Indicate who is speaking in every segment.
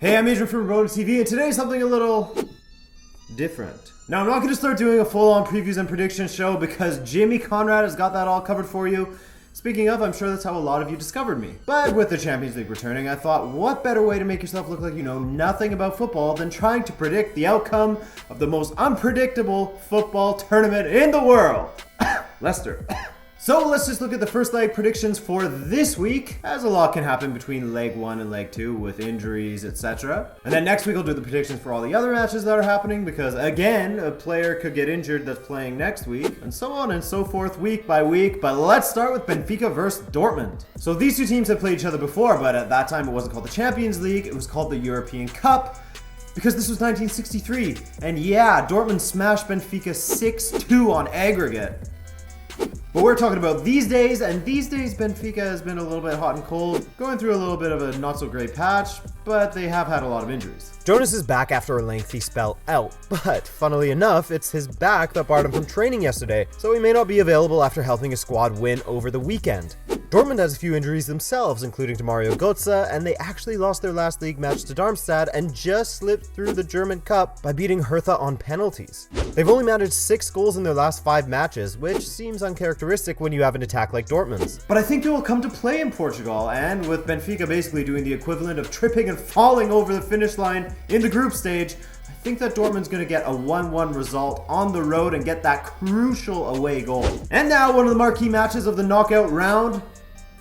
Speaker 1: Hey, I'm Adrian from Rabona TV, and today's something a little different. Now, I'm not going to start doing a full-on previews and predictions show because Jimmy Conrad has got that all covered for you. Speaking of, I'm sure that's how a lot of you discovered me. But with the Champions League returning, I thought, what better way to make yourself look like you know nothing about football than trying to predict the outcome of the most unpredictable football tournament in the world. Leicester. So let's just look at the first leg predictions for this week, as a lot can happen between leg 1 and leg 2 with injuries, etc. And then next week I'll do the predictions for all the other matches that are happening because, again, a player could get injured that's playing next week, and so on and so forth week by week. But let's start with Benfica versus Dortmund. So these two teams have played each other before, but at that time it wasn't called the Champions League, it was called the European Cup. Because this was 1963. And yeah, Dortmund smashed Benfica 6-2 on aggregate. But we're talking about these days, and these days Benfica has been a little bit hot and cold, going through a little bit of a not so great patch, but they have had a lot of injuries.
Speaker 2: Jonas is back after a lengthy spell out, but funnily enough, it's his back that barred him from training yesterday, so he may not be available after helping his squad win over the weekend. Dortmund has a few injuries themselves, including to Mario Götze, and they actually lost their last league match to Darmstadt and just slipped through the German Cup by beating Hertha on penalties. They've only managed 6 goals in their last 5 matches, which seems uncharacteristic when you have an attack like Dortmund's.
Speaker 1: But I think they will come to play in Portugal, and with Benfica basically doing the equivalent of tripping and falling over the finish line in the group stage, I think that Dortmund's going to get a 1-1 result on the road and get that crucial away goal. And now one of the marquee matches of the knockout round,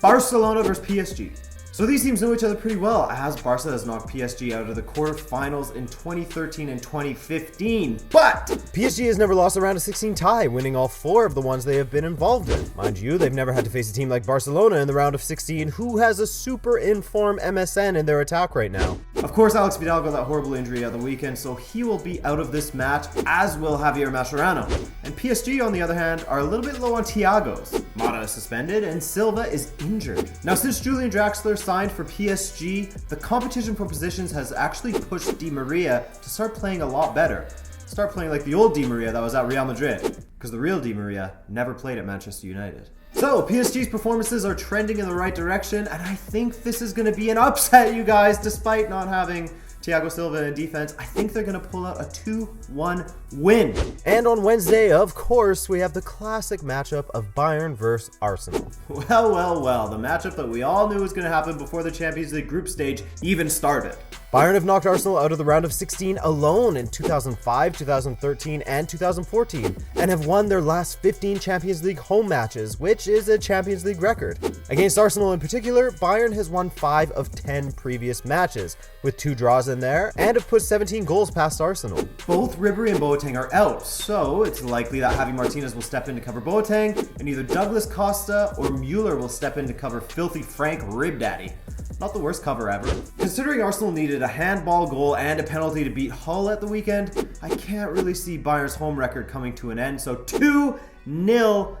Speaker 1: Barcelona versus PSG. So these teams know each other pretty well, as Barca has knocked PSG out of the quarterfinals in 2013 and 2015. But
Speaker 2: PSG has never lost a round of 16 tie, winning all 4 of the ones they have been involved in. Mind you, they've never had to face a team like Barcelona in the round of 16, who has a super informed MSN in their attack right now.
Speaker 1: Of course, Alex Vidal got that horrible injury on the weekend, so he will be out of this match, as will Javier Mascherano. And PSG, on the other hand, are a little bit low on Thiagos. Mata is suspended, and Silva is injured. Now, since Julian Draxler signed for PSG, the competition for positions has actually pushed Di Maria to start playing a lot better. Start playing like the old Di Maria that was at Real Madrid, because the real Di Maria never played at Manchester United. So, PSG's performances are trending in the right direction, and I think this is going to be an upset, you guys, despite not having Thiago Silva in defense. I think they're going to pull out a 2-1 win.
Speaker 2: And on Wednesday, of course, we have the classic matchup of Bayern versus Arsenal.
Speaker 1: Well, the matchup that we all knew was going to happen before the Champions League group stage even started.
Speaker 2: Bayern have knocked Arsenal out of the round of 16 alone in 2005, 2013, and 2014, and have won their last 15 Champions League home matches, which is a Champions League record. Against Arsenal in particular, Bayern has won 5 of 10 previous matches, with 2 draws in there, and have put 17 goals past Arsenal.
Speaker 1: Both Ribery and Boateng are out, so it's likely that Javi Martinez will step in to cover Boateng, and either Douglas Costa or Mueller will step in to cover Filthy Frank Ribdaddy. Not the worst cover ever. Considering Arsenal needed a handball goal and a penalty to beat Hull at the weekend, I can't really see Bayern's home record coming to an end, so 2-0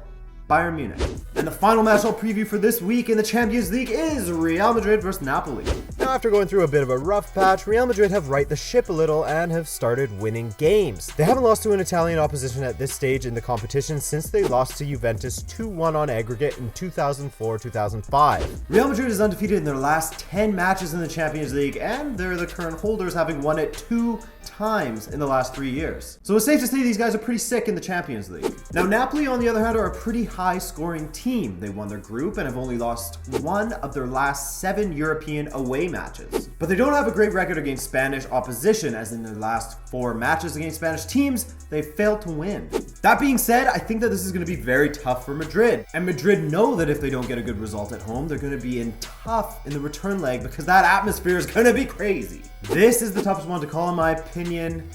Speaker 1: Bayern Munich. And the final match I'll preview for this week in the Champions League is Real Madrid versus Napoli.
Speaker 2: Now, after going through a bit of a rough patch, Real Madrid have righted the ship a little and have started winning games. They haven't lost to an Italian opposition at this stage in the competition since they lost to Juventus 2-1 on aggregate in 2004-2005.
Speaker 1: Real Madrid is undefeated in their last 10 matches in the Champions League, and they're the current holders, having won it 2 times in the last 3 years. So it's safe to say these guys are pretty sick in the Champions League. Now, Napoli, on the other hand, are a pretty high-scoring team. They won their group and have only lost 1 of their last 7 European away matches. But they don't have a great record against Spanish opposition, as in their last 4 matches against Spanish teams, they've failed to win. That being said, I think that this is going to be very tough for Madrid. And Madrid know that if they don't get a good result at home, they're going to be in tough in the return leg because that atmosphere is going to be crazy. This is the toughest one to call in my opinion.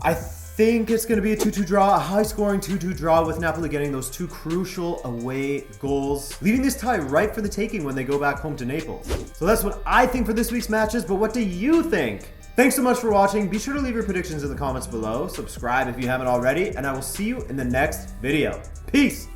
Speaker 1: I think it's going to be a 2-2 draw, a high-scoring 2-2 draw with Napoli getting those 2 crucial away goals, leaving this tie right for the taking when they go back home to Naples. So that's what I think for this week's matches, but what do you think? Thanks so much for watching. Be sure to leave your predictions in the comments below. Subscribe if you haven't already, and I will see you in the next video. Peace!